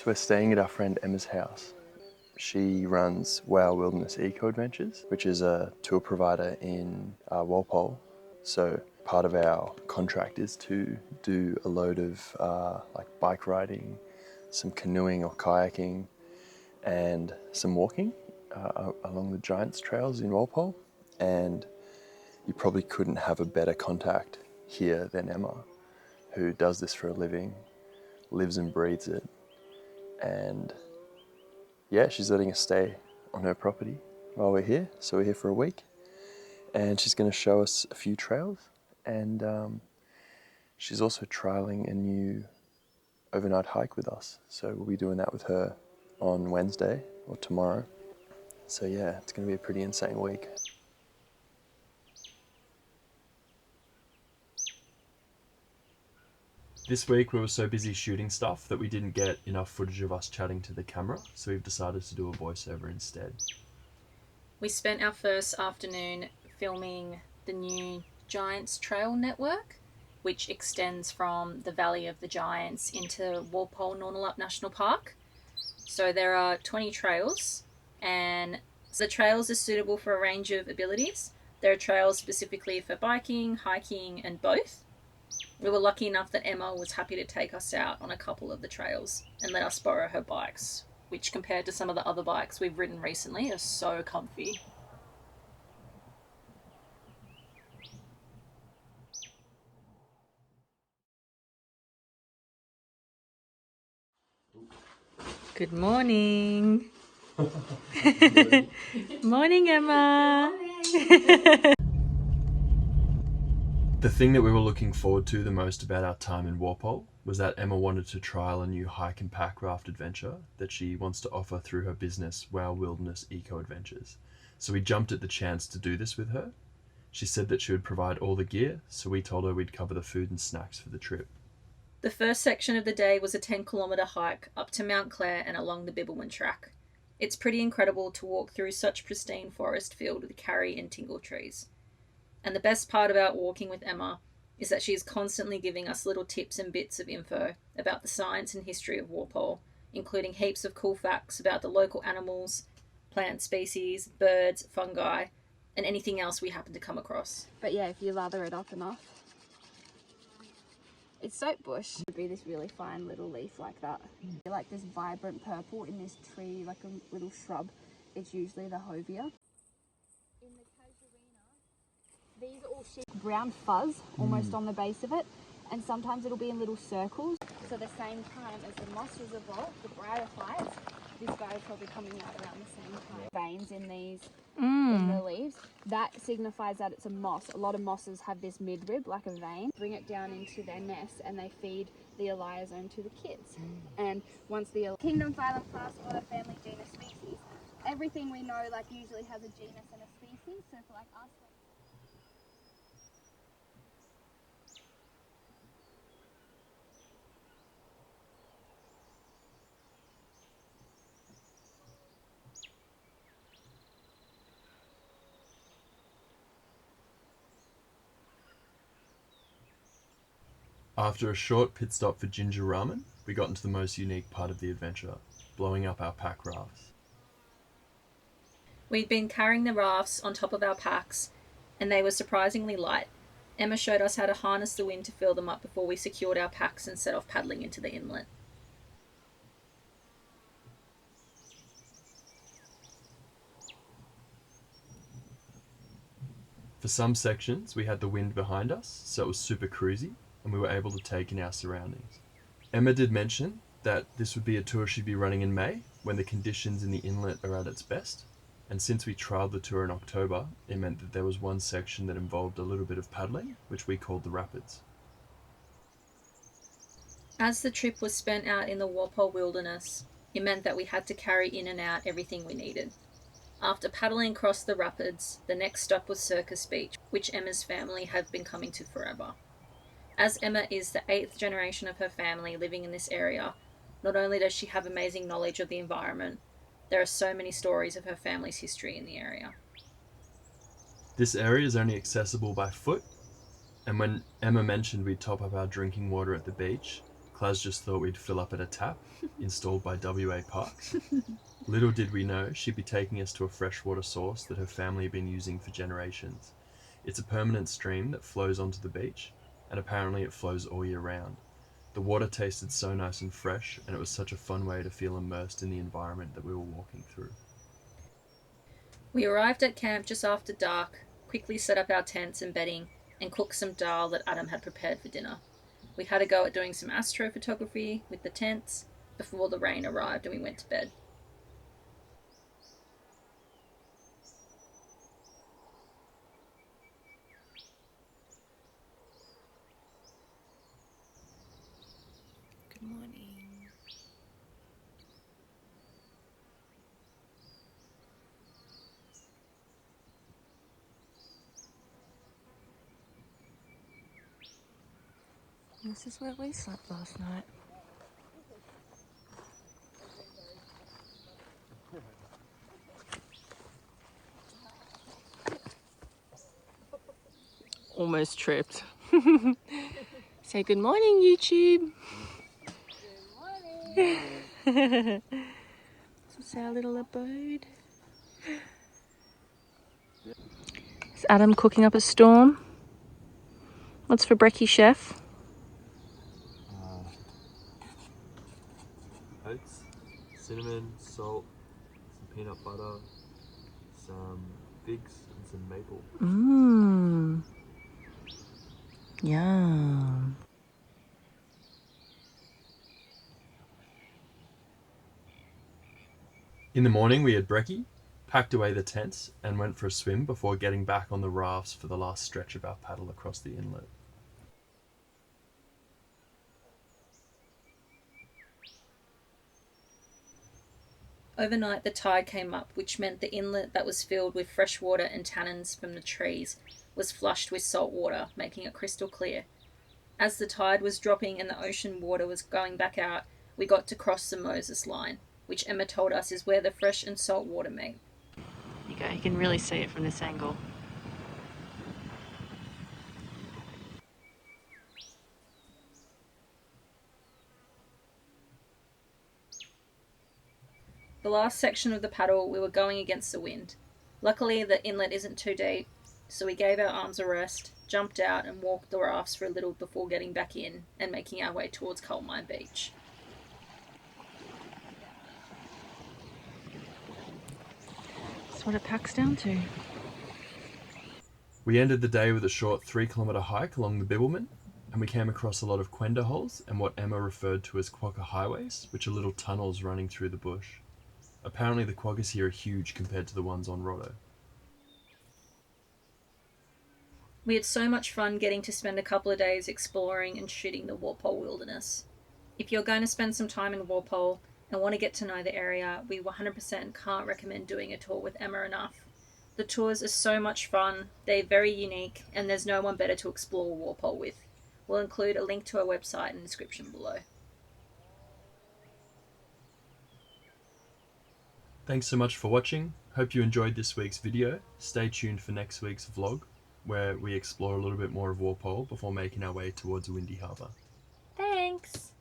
So we're staying at our friend Emma's house. She runs WOW Wilderness EcoAdventures, which is a tour provider in Walpole. So part of our contract is to do a load of like bike riding, some canoeing or kayaking, and some walking along the Giants trails in Walpole. And you probably couldn't have a better contact here than Emma, who does this for a living, lives and breathes it. And yeah, she's letting us stay on her property while we're here. So we're here for a week, and she's going to show us a few trails. And she's also trialing a new overnight hike with us. So we'll be doing that with her on Wednesday or tomorrow. So yeah, it's going to be a pretty insane week. This week we were so busy shooting stuff that we didn't get enough footage of us chatting to the camera, so we've decided to do a voiceover instead. We spent our first afternoon filming the new Giants Trail network, which extends from the Valley of the Giants into Walpole National Park. So there are 20 trails, and the trails are suitable for a range of abilities. There are trails specifically for biking, hiking, and both. We were lucky enough that Emma was happy to take us out on a couple of the trails and let us borrow her bikes, which compared to some of the other bikes we've ridden recently are so comfy. Good morning. Morning, Emma. The thing that we were looking forward to the most about our time in Walpole was that Emma wanted to trial a new hike and pack raft adventure that she wants to offer through her business, WOW Wilderness EcoAdventures. So we jumped at the chance to do this with her. She said that she would provide all the gear, so we told her we'd cover the food and snacks for the trip. The first section of the day was a 10-kilometre hike up to Mount Clare and along the Bibbulmun track. It's pretty incredible to walk through such pristine forest filled with karri and tingle trees. And the best part about walking with Emma is that she is constantly giving us little tips and bits of info about the science and history of Walpole, including heaps of cool facts about the local animals, plant species, birds, fungi, and anything else we happen to come across. But yeah, if you lather it up enough, it's soap bush. It would be this really fine little leaf like that. Like this vibrant purple in this tree, like a little shrub. It's usually the hovia. In the casuarina, these are all brown fuzz almost on the base of it, and sometimes it'll be in little circles. So the same time as the mosses evolve, the bryophytes, this guy is probably coming out around the same time. Veins in these in the leaves, that signifies that it's a moss. A lot of mosses have this midrib like a vein. Bring it down into their nest and they feed the elaiosome to the kids. And once the kingdom, phylum, class, order, family, genus, species, everything we know like usually has a genus and a species. So for like us, After a short pit stop for ginger ramen, we got into the most unique part of the adventure, blowing up our pack rafts. We'd been carrying the rafts on top of our packs, and they were surprisingly light. Emma showed us how to harness the wind to fill them up before we secured our packs and set off paddling into the inlet. For some sections, we had the wind behind us, so it was super cruisy, and we were able to take in our surroundings. Emma did mention that this would be a tour she'd be running in May, when the conditions in the inlet are at its best. And since we trialled the tour in October, it meant that there was one section that involved a little bit of paddling, which we called the rapids. As the trip was spent out in the Walpole Wilderness, it meant that we had to carry in and out everything we needed. After paddling across the rapids, the next stop was Circus Beach, which Emma's family have been coming to forever. As Emma is the 8th generation of her family living in this area, not only does she have amazing knowledge of the environment, there are so many stories of her family's history in the area. This area is only accessible by foot, and when Emma mentioned we'd top up our drinking water at the beach, Claz just thought we'd fill up at a tap installed by WA Parks. Little did we know she'd be taking us to a freshwater source that her family had been using for generations. It's a permanent stream that flows onto the beach, and apparently it flows all year round. The water tasted so nice and fresh, and it was such a fun way to feel immersed in the environment that we were walking through. We arrived at camp just after dark, quickly set up our tents and bedding, and cooked some dal that Adam had prepared for dinner. We had a go at doing some astrophotography with the tents before the rain arrived and we went to bed. Good morning. This is where we slept last night. Almost tripped. Say good morning, YouTube. Good morning. This is our little abode. Is Adam cooking up a storm? What's for brekkie, chef? Oats, cinnamon, salt, some peanut butter, some figs and some maple. Mmm. Yum. In the morning we had brekkie, packed away the tents and went for a swim before getting back on the rafts for the last stretch of our paddle across the inlet. Overnight the tide came up, which meant the inlet that was filled with fresh water and tannins from the trees was flushed with salt water, making it crystal clear. As the tide was dropping and the ocean water was going back out, we got to cross the Moses line, which Emma told us is where the fresh and salt water meet. You go, you can really see it from this angle. The last section of the paddle, we were going against the wind. Luckily, the inlet isn't too deep, so we gave our arms a rest, jumped out and walked the rafts for a little before getting back in and making our way towards Coal Mine Beach. That's what it packs down to. We ended the day with a short 3-kilometre hike along the Bibbulmun, and we came across a lot of quenda holes and what Emma referred to as quokka highways, which are little tunnels running through the bush. Apparently the quokkas here are huge compared to the ones on Rotto. We had so much fun getting to spend a couple of days exploring and shooting the Walpole Wilderness. If you're going to spend some time in Walpole and want to get to know the area, we 100% can't recommend doing a tour with Emma enough. The tours are so much fun, they're very unique, and there's no one better to explore Walpole with. We'll include a link to our website in the description below. Thanks so much for watching. Hope you enjoyed this week's video. Stay tuned for next week's vlog, where we explore a little bit more of Walpole before making our way towards Windy Harbour. Thanks!